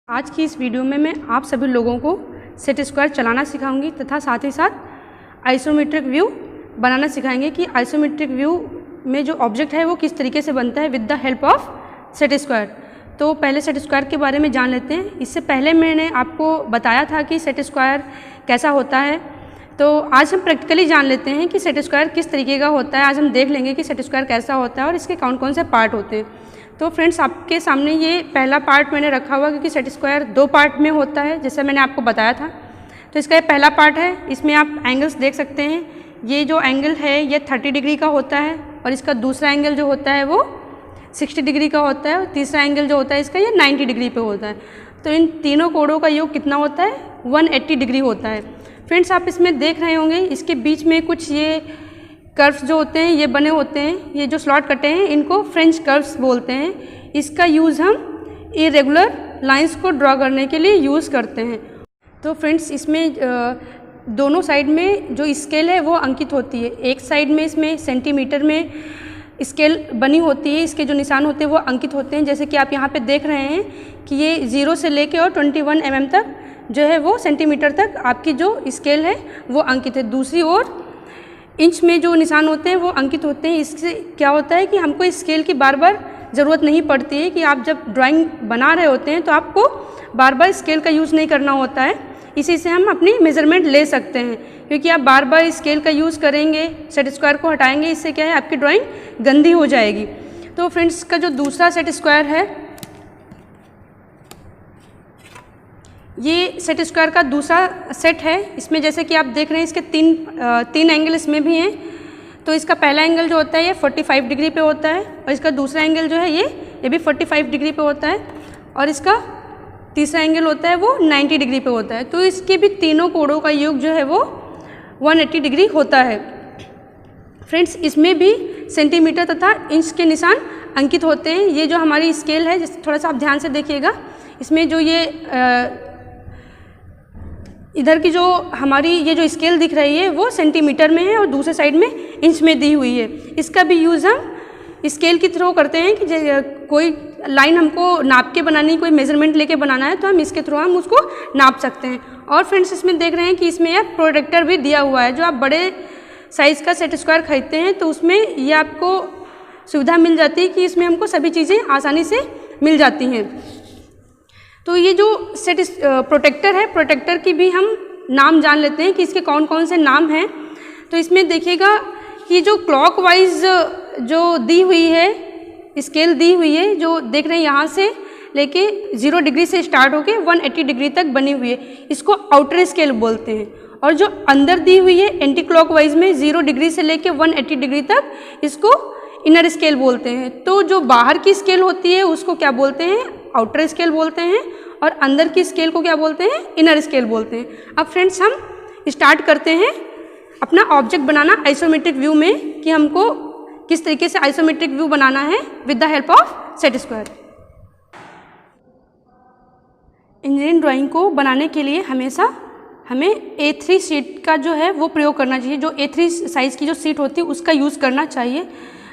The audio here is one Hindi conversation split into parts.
आज की इस वीडियो में मैं आप सभी लोगों को सेट स्क्वायर चलाना सिखाऊंगी तथा साथ ही साथ आइसोमेट्रिक व्यू बनाना सिखाएंगे कि आइसोमेट्रिक व्यू में जो ऑब्जेक्ट है वो किस तरीके से बनता है with the help of set square. तो पहले सेट स्क्वायर के बारे में जान लेते हैं। इससे पहले मैंने आपको बताया था कि सेट स्क्वायर कैसा होता है, तो आज हम प्रैक्टिकली जान लेते हैं कि सेट स्क्वायर किस तरीके का होता है। आज हम देख लेंगे कि सेट स्क्वायर कैसा होता है और इसके कौन कौन से पार्ट होते हैं। तो फ्रेंड्स, आपके सामने ये पहला पार्ट मैंने रखा हुआ क्योंकि सेट स्क्वायर दो पार्ट में होता है जैसे मैंने आपको बताया था। तो इसका ये पहला पार्ट है, इसमें आप एंगल्स देख सकते हैं। ये जो एंगल है ये 30 डिग्री का होता है और इसका दूसरा एंगल जो होता है वो 60 डिग्री का होता है और तीसरा एंगल जो होता है इसका ये 90 डिग्री पे होता है। तो इन तीनों कोणों का योग कितना होता है? 180 डिग्री होता है। फ्रेंड्स, आप इसमें देख रहे होंगे इसके बीच में कुछ ये कर्व्स जो होते हैं ये बने होते हैं। ये जो स्लॉट कटे हैं इनको फ्रेंच कर्व्स बोलते हैं। इसका यूज़ हम इरेगुलर लाइंस को ड्रॉ करने के लिए यूज़ करते हैं। तो फ्रेंड्स, इसमें दोनों साइड में जो स्केल है वो अंकित होती है। एक साइड में इसमें सेंटीमीटर में स्केल बनी होती है, इसके जो निशान होते हैं वो अंकित होते हैं। जैसे कि आप यहाँ पे देख रहे हैं कि ये 0 से लेके और 21 mm तक जो है वो सेंटीमीटर तक आपकी जो स्केल है वो अंकित है। दूसरी ओर इंच में जो निशान होते हैं वो अंकित होते हैं। इससे क्या होता है कि हमको स्केल की बार बार ज़रूरत नहीं पड़ती है कि आप जब ड्राइंग बना रहे होते हैं तो आपको बार बार स्केल का यूज़ नहीं करना होता है। इसी से हम अपनी मेज़रमेंट ले सकते हैं, क्योंकि आप बार बार स्केल का यूज़ करेंगे, सेट स्क्वायर को हटाएंगे, इससे क्या है आपकी ड्राइंग गंदी हो जाएगी। तो फ्रेंड्स, का जो दूसरा सेट स्क्वायर है ये सेट स्क्वायर का दूसरा सेट है। इसमें जैसे कि आप देख रहे हैं इसके तीन एंगल इसमें भी हैं। तो इसका पहला एंगल जो होता है ये 45 डिग्री पे होता है और इसका दूसरा एंगल जो है ये भी 45 डिग्री पे होता है और इसका तीसरा एंगल होता है वो 90 डिग्री पे होता है। तो इसके भी तीनों कोणों का योग जो है वो 180 डिग्री होता है। फ्रेंड्स, इसमें भी सेंटीमीटर तथा इंच के निशान अंकित होते हैं। ये जो हमारी स्केल है, थोड़ा सा आप ध्यान से देखिएगा, इसमें जो ये इधर की जो हमारी ये जो स्केल दिख रही है वो सेंटीमीटर में है और दूसरे साइड में इंच में दी हुई है। इसका भी यूज़ हम स्केल के थ्रू करते हैं कि कोई लाइन हमको नाप के बनानी, कोई मेजरमेंट लेके बनाना है तो हम इसके थ्रू हम उसको नाप सकते हैं। और फ्रेंड्स, इसमें देख रहे हैं कि इसमें यह प्रोटेक्टर भी दिया हुआ है। जो आप बड़े साइज़ का सेट स्क्वायर खरीदते हैं तो उसमें ये आपको सुविधा मिल जाती है कि इसमें हमको सभी चीज़ें आसानी से मिल जाती हैं। तो ये जो सेट प्रोटेक्टर है, प्रोटेक्टर की भी हम नाम जान लेते हैं कि इसके कौन कौन से नाम हैं। तो इसमें देखिएगा कि जो क्लॉकवाइज जो दी हुई है, स्केल दी हुई है, जो देख रहे हैं यहाँ से लेके 0 डिग्री से स्टार्ट होके 180 डिग्री तक बनी हुई है, इसको आउटर स्केल बोलते हैं। और जो अंदर दी हुई है एंटी क्लॉकवाइज में 0 डिग्री से लेके 180 डिग्री तक, इसको इनर स्केल बोलते हैं। तो जो बाहर की स्केल होती है उसको क्या बोलते हैं? आउटर स्केल बोलते हैं और अंदर की स्केल को क्या बोलते हैं? इनर स्केल बोलते हैं। अब फ्रेंड्स, हम स्टार्ट करते हैं अपना ऑब्जेक्ट बनाना आइसोमेट्रिक व्यू में कि हमको किस तरीके से आइसोमेट्रिक व्यू बनाना है with the help of set square. Engineering drawing को बनाने के लिए हमेशा हमें A3 शीट का जो है वो प्रयोग करना चाहिए। जो A3 साइज़ की जो शीट होती है उसका यूज़ करना चाहिए।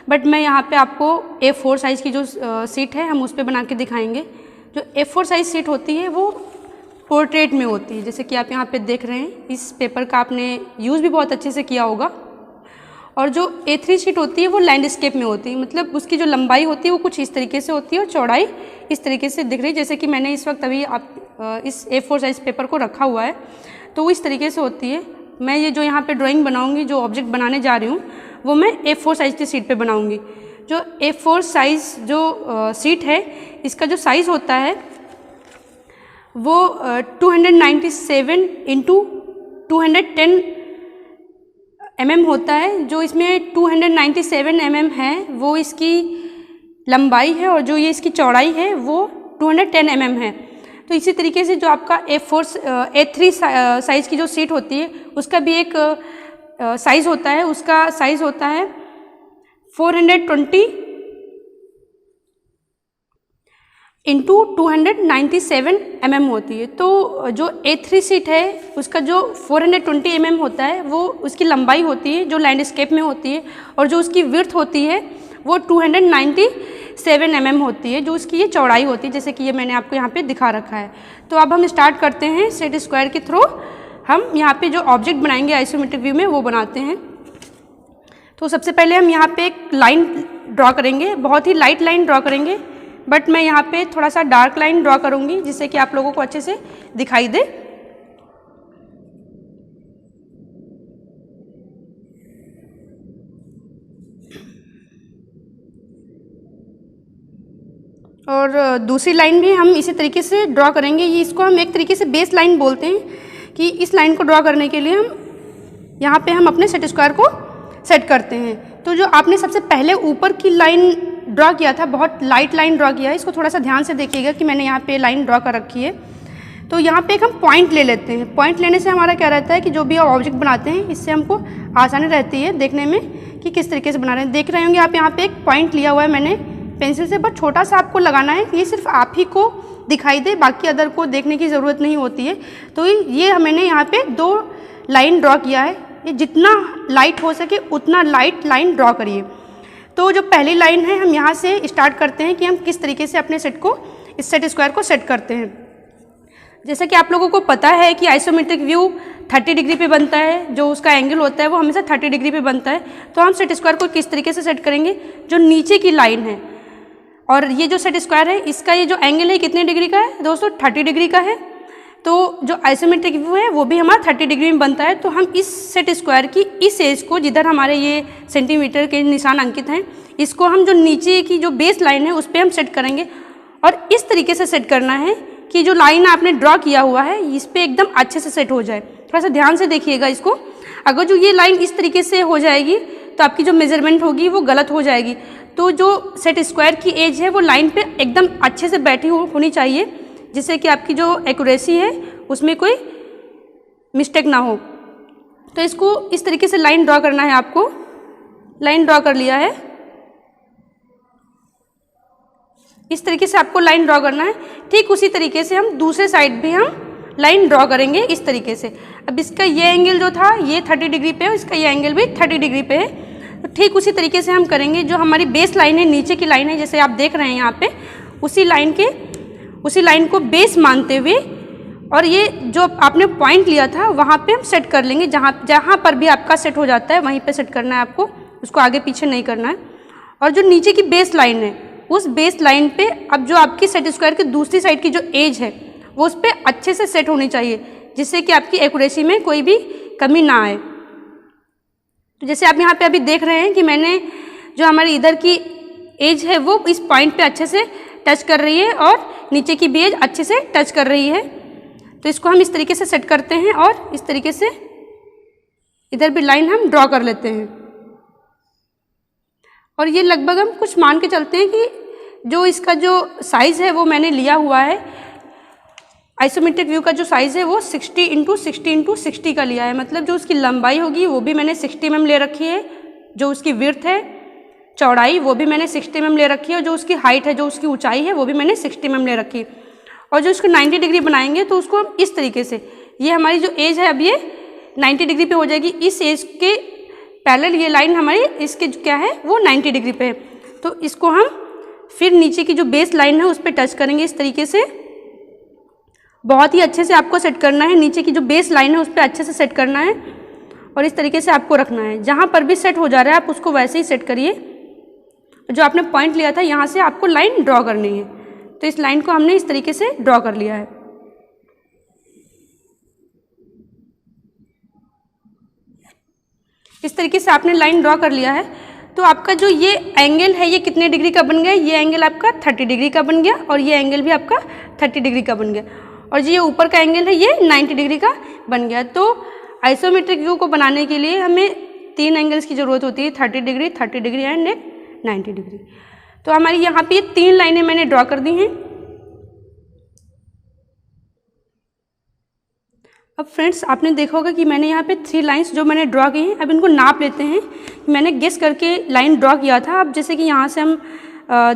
बट मैं यहाँ पे आपको A4 साइज़ की जो शीट है हम उस पर बना के दिखाएंगे। जो A4 साइज़ शीट होती है वो पोर्ट्रेट में होती है, जैसे कि आप यहाँ पे देख रहे हैं। इस पेपर का आपने यूज़ भी बहुत अच्छे से किया होगा। और जो A3 शीट होती है वो लैंडस्केप में होती है, मतलब उसकी जो लंबाई होती है वो कुछ इस तरीके से होती है और चौड़ाई इस तरीके से दिख रही है। जैसे कि मैंने इस वक्त अभी आप इस A4 साइज़ पेपर को रखा हुआ है तो वो इस तरीके से होती है। मैं ये जो यहाँ पे ड्राइंग बनाऊँगी, जो ऑब्जेक्ट बनाने जा रही हूँ वो मैं A4 साइज़ की शीट पे बनाऊँगी। जो A4 साइज़ जो शीट है इसका जो साइज़ होता है वो 297 इंटू 210 mm होता है। जो इसमें 297 mm है वो इसकी लंबाई है और जो ये इसकी चौड़ाई है वो 210 mm है। तो इसी तरीके से जो आपका A3 साइज़ की जो शीट होती है उसका भी एक साइज़ होता है। उसका साइज़ होता है 420 इंटू 297 mm होती है। तो जो A3 शीट है उसका जो 420 mm होता है वो उसकी लंबाई होती है जो लैंडस्केप में होती है, और जो उसकी विड्थ होती है वो 297 mm होती है, जो उसकी ये चौड़ाई होती है, जैसे कि ये मैंने आपको यहाँ पे दिखा रखा है। तो अब हम स्टार्ट करते हैं सेट स्क्वायर के थ्रू। हम यहाँ पे जो ऑब्जेक्ट बनाएंगे आइसोमेट्रिक व्यू में वो बनाते हैं। तो सबसे पहले हम यहाँ पे एक लाइन ड्रॉ करेंगे, बहुत ही लाइट लाइन ड्रॉ करेंगे, बट मैं यहाँ पे थोड़ा सा डार्क लाइन ड्रॉ करूँगी जिससे कि आप लोगों को अच्छे से दिखाई दे। और दूसरी लाइन भी हम इसी तरीके से ड्रॉ करेंगे। ये इसको हम एक तरीके से बेस लाइन बोलते हैं कि इस लाइन को ड्रॉ करने के लिए हम यहाँ पे हम अपने सेट स्क्वायर को सेट करते हैं। तो जो आपने सबसे पहले ऊपर की लाइन ड्रॉ किया था, बहुत लाइट लाइन ड्रॉ किया है, इसको थोड़ा सा ध्यान से देखिएगा कि मैंने यहाँ पे लाइन ड्रॉ कर रखी है। तो यहाँ पे एक हम पॉइंट ले लेते हैं। पॉइंट लेने से हमारा क्या रहता है कि जो भी आप ऑब्जेक्ट बनाते हैं इससे हमको आसानी रहती है देखने में कि किस तरीके से बना रहे हैं। देख रहे होंगे आप यहाँ पे एक पॉइंट लिया हुआ है मैंने पेंसिल से, बस छोटा सा आपको लगाना है, ये सिर्फ आप ही को दिखाई दे, बाकी अदर को देखने की ज़रूरत नहीं होती है। तो ये मैंने यहाँ पे 2 लाइन ड्रॉ किया है। ये जितना लाइट हो सके उतना लाइट लाइन ड्रॉ करिए। तो जो पहली लाइन है हम यहाँ से स्टार्ट करते हैं कि हम किस तरीके से अपने इस सेट स्क्वायर को सेट करते हैं। जैसा कि आप लोगों को पता है कि आइसोमेट्रिक व्यू 30 डिग्री पे बनता है, जो उसका एंगल होता है वो हमेशा 30 डिग्री पे बनता है। तो हम सेट स्क्वायर को किस तरीके से सेट करेंगे, जो नीचे की लाइन है और ये जो सेट स्क्वायर है इसका ये जो एंगल है कितने डिग्री का है दोस्तों, 30 डिग्री का है। तो जो आइसोमेट्रिक व्यू है वो भी हमारा 30 डिग्री में बनता है। तो हम इस सेट स्क्वायर की इस एज को, जिधर हमारे ये सेंटीमीटर के निशान अंकित हैं, इसको हम जो नीचे की जो बेस लाइन है उस पर हम सेट करेंगे। और इस तरीके से सेट करना है कि जो लाइन आपने ड्रॉ किया हुआ है इस पर एकदम अच्छे से सेट हो जाए। थोड़ा सा ध्यान से देखिएगा इसको। अगर जो ये लाइन इस तरीके से हो जाएगी तो आपकी जो मेजरमेंट होगी वो गलत हो जाएगी। तो जो सेट स्क्वायर की एज है वो लाइन पे एकदम अच्छे से बैठी होनी चाहिए, जिससे कि आपकी जो एक्यूरेसी है उसमें कोई मिस्टेक ना हो। तो इसको इस तरीके से लाइन ड्रॉ करना है आपको। लाइन ड्रॉ कर लिया है, इस तरीके से आपको लाइन ड्रॉ करना है। ठीक उसी तरीके से हम दूसरे साइड भी हम लाइन ड्रॉ करेंगे इस तरीके से। अब इसका ये एंगल जो था ये 30 डिग्री पे है, इसका ये एंगल भी 30 डिग्री पे है। तो ठीक उसी तरीके से हम करेंगे। जो हमारी बेस लाइन है, नीचे की लाइन है, जैसे आप देख रहे हैं यहाँ पे, उसी लाइन को बेस मानते हुए और ये जो आपने पॉइंट लिया था वहाँ पे हम सेट कर लेंगे। जहाँ पर भी आपका सेट हो जाता है वहीं पे सेट करना है आपको, उसको आगे पीछे नहीं करना है। और जो नीचे की बेस लाइन है उस बेस लाइन पे अब जो आपकी सेट स्क्वायर की दूसरी साइड की जो एज है वो उस पर अच्छे से सेट होनी चाहिए, जिससे कि आपकी एक्यूरेसी में कोई भी कमी ना आए। तो जैसे आप यहाँ पे अभी देख रहे हैं कि मैंने जो हमारी इधर की एज है वो इस पॉइंट पे अच्छे से टच कर रही है और नीचे की भी एज अच्छे से टच कर रही है। तो इसको हम इस तरीके से सेट करते हैं और इस तरीके से इधर भी लाइन हम ड्रॉ कर लेते हैं। और ये लगभग हम कुछ मान के चलते हैं कि जो इसका जो साइज़ है वो मैंने लिया हुआ है, आइसोमेट्रिक व्यू का जो साइज़ है वो 60 × 60 × 60 का लिया है। मतलब जो उसकी लंबाई होगी वो भी मैंने 60 mm ले रखी है, जो उसकी विड्थ है, चौड़ाई, वो भी मैंने 60 mm ले रखी है, और जो उसकी हाइट है, जो उसकी ऊंचाई है, वो भी मैंने 60 mm ले रखी है। और जो इसको 90 डिग्री बनाएंगे तो उसको हम इस तरीके से, ये हमारी जो एज है अब ये 90 डिग्री पे हो जाएगी। इस एज के पैरेलल ये लाइन हमारी इसके क्या है वो 90 डिग्री पे है। तो इसको हम फिर नीचे की जो बेस लाइन है उस पर टच करेंगे इस तरीके से। बहुत ही अच्छे से आपको सेट करना है, नीचे की जो बेस लाइन है उस पर अच्छे से सेट करना है और इस तरीके से आपको रखना है। जहाँ पर भी सेट हो जा रहा है आप उसको वैसे ही सेट करिए। जो आपने पॉइंट लिया था यहाँ से आपको लाइन ड्रॉ करनी है, तो इस लाइन को हमने इस तरीके से ड्रॉ कर लिया है। इस तरीके से आपने लाइन ड्रॉ कर लिया है। तो आपका जो ये एंगल है ये कितने डिग्री का बन गया, ये एंगल आपका 30 डिग्री का बन गया और ये एंगल भी आपका 30 डिग्री का बन गया, और जो ये ऊपर का एंगल है ये 90 डिग्री का बन गया। तो आइसोमेट्रिक व्यू को बनाने के लिए हमें 3 एंगल्स की ज़रूरत होती है, 30 डिग्री एंड 90 डिग्री। तो हमारी यहाँ पे 3 लाइनें मैंने ड्रॉ कर दी हैं। अब फ्रेंड्स आपने देखा होगा कि मैंने यहाँ पे 3 लाइंस जो मैंने ड्रॉ की हैं, अब इनको नाप लेते हैं। मैंने गेस करके लाइन ड्रॉ किया था। अब जैसे कि यहाँ से हम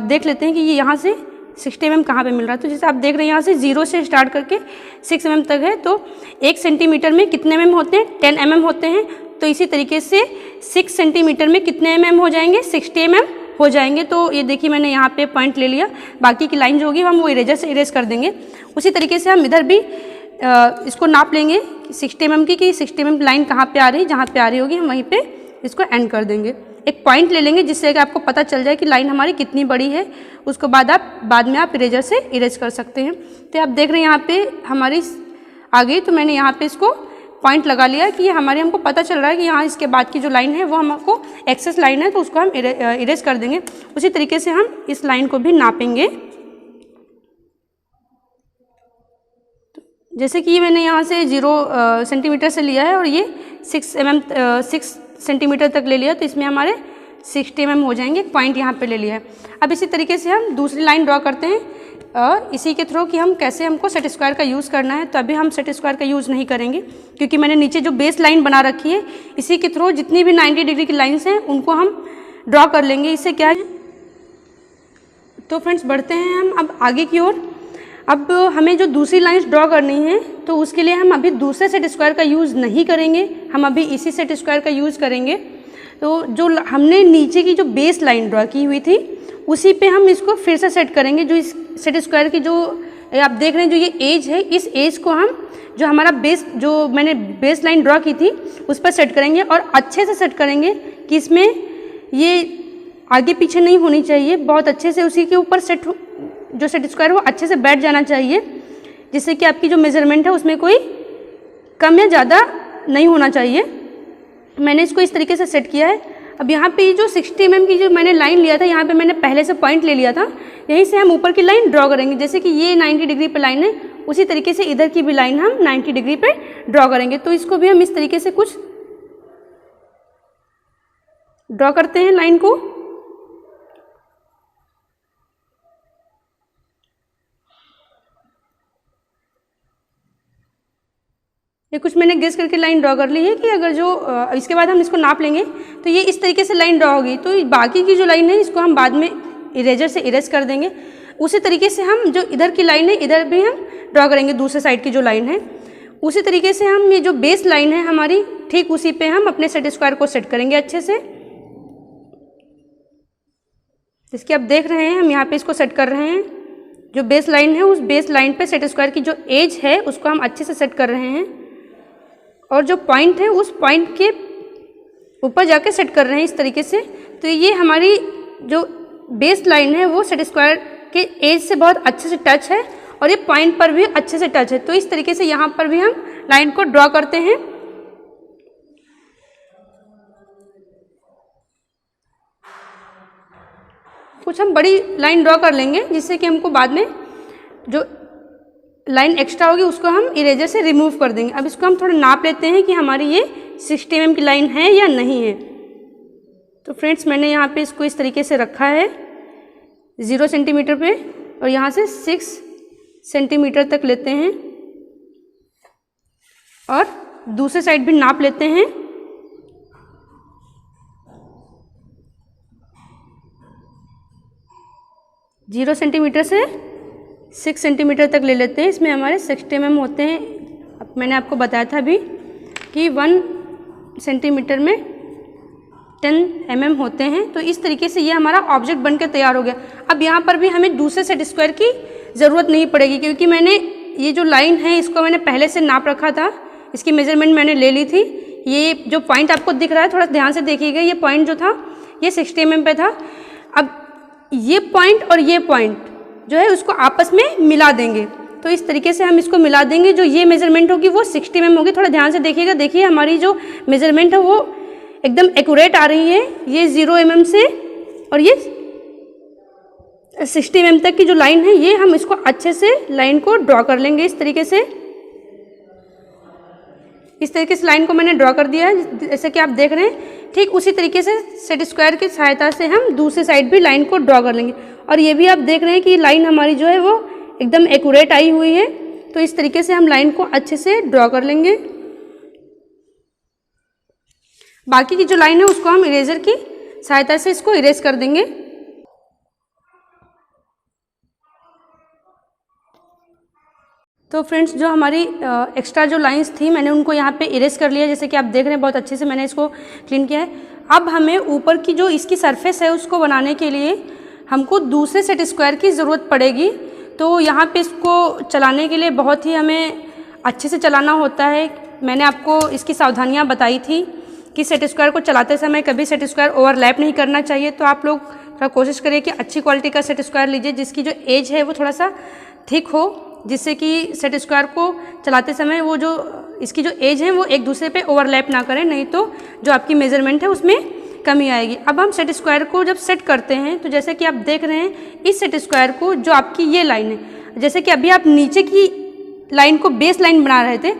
देख लेते हैं कि ये यहाँ से 60 mm कहाँ पे मिल रहा है। तो जैसे आप देख रहे हैं यहाँ से 0 से स्टार्ट करके 6 mm तक है। तो 1 सेंटीमीटर में कितने mm होते हैं, 10 mm होते हैं। तो इसी तरीके से 6 सेंटीमीटर में कितने mm हो जाएंगे, 60 mm हो जाएंगे। तो ये देखिए मैंने यहाँ पे पॉइंट ले लिया, बाकी की लाइन जो होगी हम वो इरेजर से इरेज कर देंगे। उसी तरीके से हम इधर भी इसको नाप लेंगे 60 mm की, कि 60 mm लाइन कहाँ पे आ रही है, जहाँ पे आ रही होगी हम वहीं पे इसको एंड कर देंगे। एक पॉइंट ले लेंगे जिससे कि आपको पता चल जाए कि लाइन हमारी कितनी बड़ी है। उसको बाद में आप इरेजर से इरेज कर सकते हैं। तो आप देख रहे हैं यहाँ पे हमारी आ गई, तो मैंने यहाँ पे इसको पॉइंट लगा लिया कि हमारे हमको पता चल रहा है कि यहाँ इसके बाद की जो लाइन है वो हमको एक्सेस लाइन है, तो उसको हम इरेज कर देंगे। उसी तरीके से हम इस लाइन को भी नापेंगे। जैसे कि मैंने यहाँ से 0 सेंटीमीटर से लिया है और ये 6 सेंटीमीटर तक ले लिया, तो इसमें हमारे 60 mm हो जाएंगे। एक पॉइंट यहाँ पे ले लिया है। अब इसी तरीके से हम दूसरी लाइन ड्रॉ करते हैं इसी के थ्रू कि हम कैसे हमको सेट स्क्वायर का यूज़ करना है। तो अभी हम सेट स्क्वायर का यूज़ नहीं करेंगे क्योंकि मैंने नीचे जो बेस लाइन बना रखी है इसी के थ्रू जितनी भी 90 डिग्री की लाइन्स हैं उनको हम ड्रॉ कर लेंगे। इससे क्या है, तो फ्रेंड्स बढ़ते हैं हम अब आगे की ओर। अब हमें जो दूसरी लाइन्स ड्रॉ करनी है तो उसके लिए हम अभी दूसरे सेट स्क्वायर का यूज़ नहीं करेंगे, हम अभी इसी सेट स्क्वायर का यूज़ करेंगे। तो जो हमने नीचे की जो बेस लाइन ड्रॉ की हुई थी उसी पे हम इसको फिर से सेट करेंगे। जो इस सेट स्क्वायर की जो आप देख रहे हैं जो ये एज है, इस एज को हम जो हमारा बेस जो मैंने बेस लाइन ड्रॉ की थी उस पर सेट करेंगे और अच्छे से सेट करेंगे कि इसमें ये आगे पीछे नहीं होनी चाहिए, बहुत अच्छे से उसी के ऊपर जो सेट स्क्वायर वो अच्छे से बैठ जाना चाहिए, जिससे कि आपकी जो मेजरमेंट है उसमें कोई कम या ज़्यादा नहीं होना चाहिए। मैंने इसको इस तरीके से सेट किया है। अब यहाँ पे जो 60 mm की जो मैंने लाइन लिया था, यहाँ पे मैंने पहले से पॉइंट ले लिया था, यहीं से हम ऊपर की लाइन ड्रॉ करेंगे। जैसे कि ये 90 डिग्री पे लाइन है, उसी तरीके से इधर की भी लाइन हम 90 डिग्री पे ड्रॉ करेंगे। तो इसको भी हम इस तरीके से कुछ ड्रॉ करते हैं लाइन को। ये कुछ मैंने गेस करके लाइन ड्रॉ कर ली है कि अगर जो इसके बाद हम इसको नाप लेंगे तो ये इस तरीके से लाइन ड्रॉ होगी। तो बाकी की जो लाइन है इसको हम बाद में इरेजर से इरेज कर देंगे। उसी तरीके से हम जो इधर की लाइन है इधर भी हम ड्रॉ करेंगे, दूसरे साइड की जो लाइन है। उसी तरीके से हम ये जो बेस लाइन है हमारी, ठीक उसी पे हम अपने सेट स्क्वायर को सेट करेंगे अच्छे से। जिसकी आप देख रहे हैं हम यहाँ पे इसको सेट कर रहे हैं। जो बेस लाइन है उस बेस लाइन पे सेट स्क्वायर की जो एज है उसको हम अच्छे से सेट कर रहे हैं और जो पॉइंट है उस पॉइंट के ऊपर जाके सेट कर रहे हैं इस तरीके से। तो ये हमारी जो बेस लाइन है वो सेट स्क्वायर के एज से बहुत अच्छे से टच है और ये पॉइंट पर भी अच्छे से टच है। तो इस तरीके से यहाँ पर भी हम लाइन को ड्रॉ करते हैं। कुछ हम बड़ी लाइन ड्रॉ कर लेंगे जिससे कि हमको बाद में जो लाइन एक्स्ट्रा होगी उसको हम इरेजर से रिमूव कर देंगे। अब इसको हम थोड़ा नाप लेते हैं कि हमारी ये 60 mm की लाइन है या नहीं है। तो फ्रेंड्स मैंने यहाँ पे इसको इस तरीके से रखा है 0 सेंटीमीटर पे और यहाँ से 6 सेंटीमीटर तक लेते हैं और दूसरे साइड भी नाप लेते हैं। जीरो सेंटीमीटर से 6 सेंटीमीटर तक ले लेते हैं। इसमें हमारे 60 mm होते हैं। अब मैंने आपको बताया था अभी कि 1 सेंटीमीटर में 10 mm होते हैं। तो इस तरीके से ये हमारा ऑब्जेक्ट बनकर तैयार हो गया। अब यहाँ पर भी हमें दूसरे सेट स्क्वायर की ज़रूरत नहीं पड़ेगी क्योंकि मैंने ये जो लाइन है इसको मैंने पहले से नाप रखा था, इसकी मेजरमेंट मैंने ले ली थी। ये जो पॉइंट आपको दिख रहा है थोड़ा ध्यान से देखिएगा, ये पॉइंट जो था ये 60 mm पे था। अब ये पॉइंट और ये पॉइंट जो है उसको आपस में मिला देंगे। तो इस तरीके से हम इसको मिला देंगे। जो ये मेजरमेंट होगी वो 60 mm होगी। थोड़ा ध्यान से देखिएगा, देखिए हमारी जो मेजरमेंट है वो एकदम एक्यूरेट आ रही है। ये 0 mm से और ये 60 mm तक की जो लाइन है ये हम इसको अच्छे से लाइन को ड्रॉ कर लेंगे इस तरीके से। इस तरीके से लाइन को मैंने ड्रॉ कर दिया है जैसे कि आप देख रहे हैं। ठीक उसी तरीके से सेट स्क्वायर की सहायता से हम दूसरी साइड भी लाइन को ड्रॉ कर लेंगे। और ये भी आप देख रहे हैं कि लाइन हमारी जो है वो एकदम एक्यूरेट आई हुई है। तो इस तरीके से हम लाइन को अच्छे से ड्रॉ कर लेंगे। बाकी की जो लाइन है उसको हम इरेजर की सहायता से इसको इरेज कर देंगे। तो फ्रेंड्स जो हमारी एक्स्ट्रा जो लाइंस थी मैंने उनको यहाँ पे इरेज कर लिया। जैसे कि आप देख रहे हैं बहुत अच्छे से मैंने इसको क्लीन किया है। अब हमें ऊपर की जो इसकी सरफेस है उसको बनाने के लिए हमको दूसरे सेट स्क्वायर की ज़रूरत पड़ेगी। तो यहाँ पे इसको चलाने के लिए बहुत ही हमें अच्छे से चलाना होता है। मैंने आपको इसकी सावधानियाँ बताई थी कि सेट स्क्वायर को चलाते समय कभी सेट स्क्वायर ओवरलैप नहीं करना चाहिए। तो आप लोग थोड़ा कोशिश करिए कि अच्छी क्वालिटी का सेट स्क्वायर लीजिए जिसकी जो एज है वो थोड़ा सा थिक हो, जिससे कि सेट स्क्वायर को चलाते समय वो जो इसकी जो एज है वो एक दूसरे पे ओवरलैप ना करें, नहीं तो जो आपकी मेजरमेंट है उसमें कमी आएगी। अब हम सेट स्क्वायर को जब सेट करते हैं तो जैसे कि आप देख रहे हैं इस सेट स्क्वायर को, जो आपकी ये लाइन है, जैसे कि अभी आप नीचे की लाइन को बेस लाइन बना रहे थे,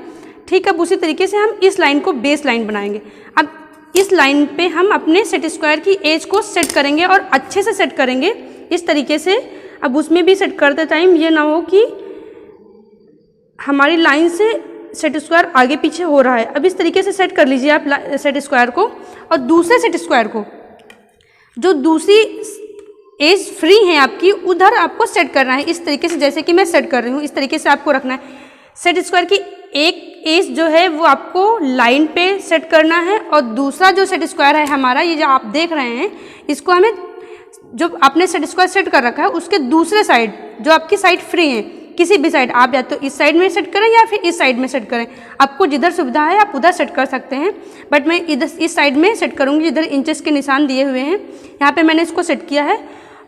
ठीक, अब उसी तरीके से हम इस लाइन को बेस लाइन बनाएंगे। अब इस लाइन पे हम अपने सेट स्क्वायर की एज को सेट करेंगे और अच्छे से सेट करेंगे इस तरीके से। अब उसमें भी सेट करते टाइम ये ना हो कि हमारी लाइन से सेट स्क्वायर आगे पीछे हो रहा है। अब इस तरीके से सेट कर लीजिए आप सेट स्क्वायर को, और दूसरे सेट स्क्वायर को जो दूसरी एज फ्री है आपकी उधर आपको सेट करना है इस तरीके से, जैसे कि मैं सेट कर रही हूँ इस तरीके से आपको रखना है। सेट स्क्वायर की एक एज जो है वो आपको लाइन पे सेट करना है, और दूसरा जो सेट स्क्वायर है हमारा, ये जो आप देख रहे हैं, इसको हमें जो आपने सेट स्क्वायर सेट कर रखा है उसके दूसरे साइड जो आपकी साइड फ्री है, किसी भी साइड, आप या तो इस साइड में सेट करें या फिर इस साइड में सेट करें, आपको जिधर सुविधा है आप उधर सेट कर सकते हैं। बट मैं इधर इस साइड में सेट करूँगी जिधर इंचेस के निशान दिए हुए हैं, यहाँ पे मैंने इसको सेट किया है।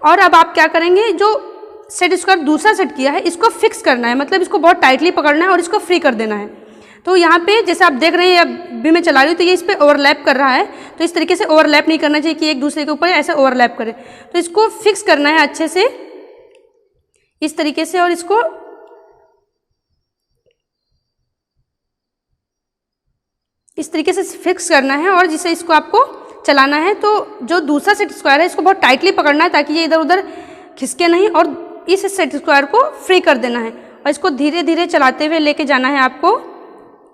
और अब आप क्या करेंगे, जो सेट स्क्वायर दूसरा सेट किया है इसको फिक्स करना है, मतलब इसको बहुत टाइटली पकड़ना है और इसको फ्री कर देना है। तो यहाँ पे जैसे आप देख रहे हैं, अभी मैं चला रही हूँ तो ये इस पर ओवरलैप कर रहा है, तो इस तरीके से ओवरलैप नहीं करना चाहिए कि एक दूसरे के ऊपर ऐसे ओवरलैप करे। तो इसको फिक्स करना है अच्छे से इस तरीके से, और इसको इस तरीके से फिक्स करना है, और जिसे इसको आपको चलाना है। तो जो दूसरा सेट स्क्वायर है इसको बहुत टाइटली पकड़ना है ताकि ये इधर उधर खिसके नहीं, और इस सेट स्क्वायर को फ्री कर देना है, और इसको धीरे धीरे चलाते हुए लेके जाना है आपको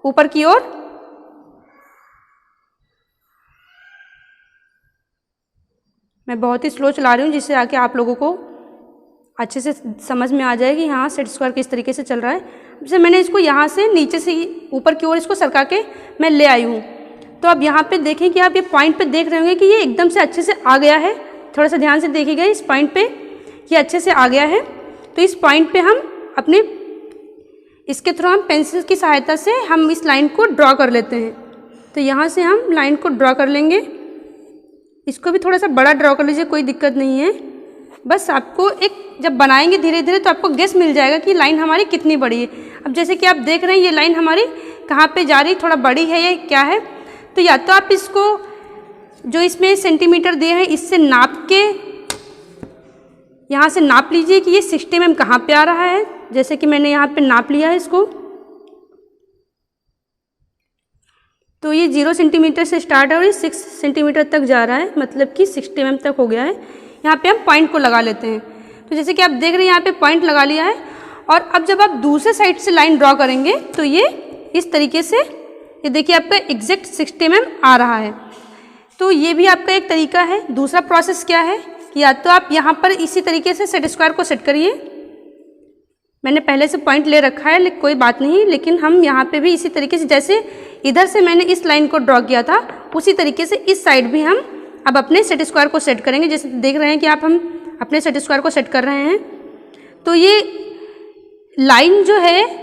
ऊपर की ओर। मैं बहुत ही स्लो चला रही हूँ जिससे आके आप लोगों को अच्छे से समझ में आ जाए कि हाँ सेट स्क्वायर किस तरीके से चल रहा है। जैसे मैंने इसको यहाँ से नीचे से ऊपर की ओर इसको सरका के मैं ले आई हूँ। तो अब यहाँ पे देखें कि आप ये पॉइंट पे देख रहे होंगे कि ये एकदम से अच्छे से आ गया है। थोड़ा सा ध्यान से देखिएगा, इस पॉइंट पे ये अच्छे से आ गया है। तो इस पॉइंट पे हम अपने इसके थ्रू हम पेंसिल की सहायता से हम इस लाइन को ड्रॉ कर लेते हैं। तो यहाँ से हम लाइन को ड्रॉ कर लेंगे, इसको भी थोड़ा सा बड़ा ड्रॉ कर लीजिए, कोई दिक्कत नहीं है। बस आपको एक जब बनाएंगे धीरे धीरे तो आपको गेस मिल जाएगा कि लाइन हमारी कितनी बड़ी है। अब जैसे कि आप देख रहे हैं ये लाइन हमारी कहाँ पे जा रही, थोड़ा बड़ी है या क्या है। तो या तो आप इसको जो इसमें सेंटीमीटर दिए हैं इससे नाप के यहाँ से नाप लीजिए कि ये 60 mm कहाँ पे आ रहा है। जैसे कि मैंने यहाँ पे नाप लिया है इसको, तो ये 0 सेंटीमीटर से स्टार्ट है और ये 6 सेंटीमीटर तक जा रहा है, मतलब कि 60 mm तक हो गया है। यहाँ पे हम पॉइंट को लगा लेते हैं। तो जैसे कि आप देख रहे हैं यहाँ पे पॉइंट लगा लिया है, और अब जब आप दूसरे साइड से लाइन ड्रॉ करेंगे तो ये इस तरीके से, ये देखिए आपका एग्जैक्ट 60 mm आ रहा है। तो ये भी आपका एक तरीका है। दूसरा प्रोसेस क्या है कि या तो आप यहाँ पर इसी तरीके से सेट स्क्वायर को सेट करिए, मैंने पहले से पॉइंट ले रखा है कोई बात नहीं, लेकिन हम यहाँ पे भी इसी तरीके से, जैसे इधर से मैंने इस लाइन को ड्रॉ किया था उसी तरीके से इस साइड भी हम अब अपने सेट स्क्वायर को सेट करेंगे। जैसे देख रहे हैं कि आप हम अपने सेट स्क्वायर को सेट कर रहे हैं। तो ये लाइन जो है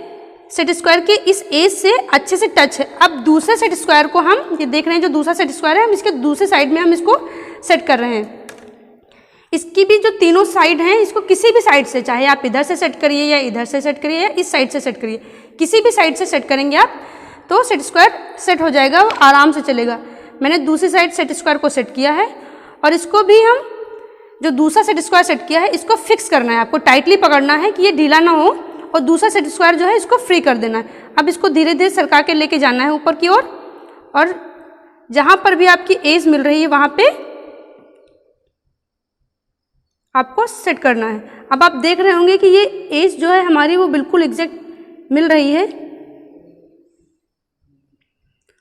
सेट स्क्वायर के इस एज से अच्छे से टच है। अब दूसरे सेट स्क्वायर को हम ये देख रहे हैं, जो दूसरा सेट स्क्वायर है हम इसके दूसरे साइड में हम इसको सेट कर रहे हैं। इसकी भी जो तीनों साइड हैं इसको किसी भी साइड से, चाहे आप इधर से सेट करिए या इधर से सेट करिए या इस साइड से सेट करिए, किसी भी साइड से सेट करेंगे आप तो सेट स्क्वायर सेट हो जाएगा, वो आराम से चलेगा। मैंने दूसरी साइड सेट स्क्वायर को सेट किया है, और इसको भी हम जो दूसरा सेट स्क्वायर सेट किया है इसको फिक्स करना है, आपको टाइटली पकड़ना है कि ये ढीला ना हो, और दूसरा सेट स्क्वायर जो है इसको फ्री कर देना है। अब इसको धीरे धीरे सरका के लेके जाना है ऊपर की ओर, और जहाँ पर भी आपकी एज मिल रही है वहाँ पे आपको सेट करना है। अब आप देख रहे होंगे कि ये एज जो है हमारी वो बिल्कुल एग्जैक्ट मिल रही है,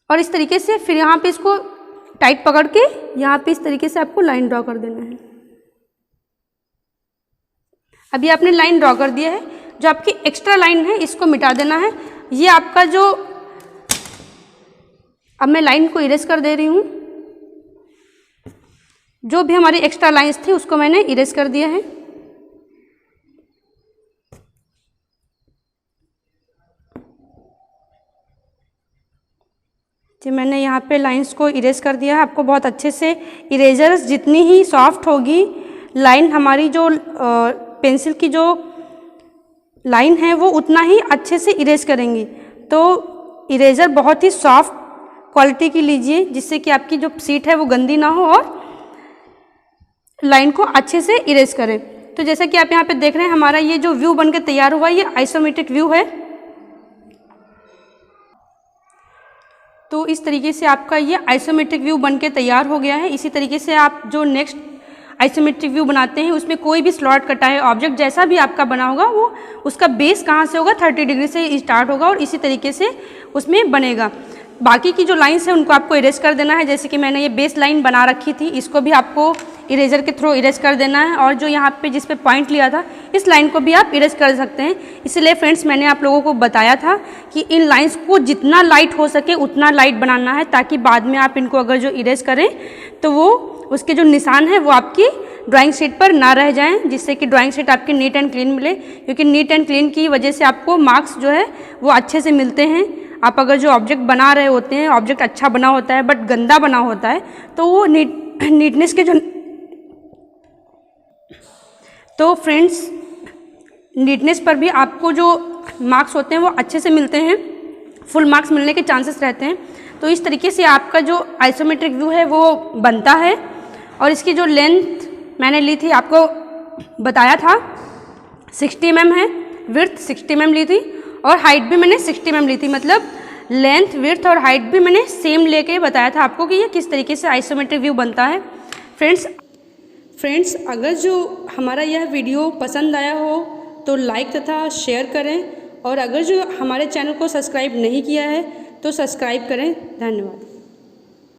और इस तरीके से फिर यहाँ पे इसको टाइट पकड़ के यहाँ पे इस तरीके से आपको लाइन ड्रॉ कर देना है। अभी आपने लाइन ड्रॉ कर दिया है, जो आपकी एक्स्ट्रा लाइन है इसको मिटा देना है। ये आपका जो, अब मैं लाइन को इरेज कर दे रही हूँ। जो भी हमारी एक्स्ट्रा लाइंस थी उसको मैंने इरेज कर दिया है। जी मैंने यहाँ पे लाइंस को इरेज कर दिया है। आपको बहुत अच्छे से इरेजर्स जितनी ही सॉफ्ट होगी लाइन, हमारी जो पेंसिल की जो लाइन है वो उतना ही अच्छे से इरेज करेंगी। तो इरेजर बहुत ही सॉफ्ट क्वालिटी की लीजिए जिससे कि आपकी जो शीट है वो गंदी ना हो और लाइन को अच्छे से इरेज करें। तो जैसा कि आप यहाँ पे देख रहे हैं हमारा ये जो व्यू बनकर तैयार हुआ ये आइसोमेट्रिक व्यू है। तो इस तरीके से आपका ये आइसोमेट्रिक व्यू बनके तैयार हो गया है। इसी तरीके से आप जो नेक्स्ट आइसोमेट्रिक व्यू बनाते हैं उसमें कोई भी स्लॉट कटा है ऑब्जेक्ट जैसा भी आपका बना होगा वो उसका बेस कहाँ से होगा, 30 डिग्री से स्टार्ट होगा और इसी तरीके से उसमें बनेगा। बाकी की जो लाइंस है उनको आपको इरेज कर देना है। जैसे कि मैंने ये बेस लाइन बना रखी थी इसको भी आपको इरेजर के थ्रू इरेज कर देना है और जो यहाँ पे जिस पे पॉइंट लिया था इस लाइन को भी आप इरेज कर सकते हैं। इसलिए फ्रेंड्स मैंने आप लोगों को बताया था कि इन लाइंस को जितना लाइट हो सके उतना लाइट बनाना है ताकि बाद में आप इनको अगर जो इरेज करें तो वो उसके जो निशान है वो आपकी ड्राइंग शीट पर ना रह जाएं, जिससे कि ड्राइंग शीट आपकी नीट एंड क्लीन मिले। क्योंकि नीट एंड क्लीन की वजह से आपको मार्क्स जो है वो अच्छे से मिलते हैं। आप अगर जो ऑब्जेक्ट बना रहे होते हैं ऑब्जेक्ट अच्छा बना होता है बट गंदा बना होता है तो वो नीटनेस के जो तो फ्रेंड्स नीटनेस पर भी आपको जो मार्क्स होते हैं वो अच्छे से मिलते हैं, फुल मार्क्स मिलने के चांसेस रहते हैं। तो इस तरीके से आपका जो आइसोमेट्रिक व्यू है वो बनता है। और इसकी जो लेंथ मैंने ली थी आपको बताया था 60 mm है, विड्थ 60 mm ली थी और हाइट भी मैंने 60 mm ली थी। मतलब लेंथ, विड्थ और हाइट भी मैंने सेम लेके बताया था आपको कि ये किस तरीके से आइसोमेट्रिक व्यू बनता है। फ्रेंड्स अगर जो हमारा यह वीडियो पसंद आया हो तो लाइक तथा शेयर करें और अगर जो हमारे चैनल को सब्सक्राइब नहीं किया है तो सब्सक्राइब करें। धन्यवाद।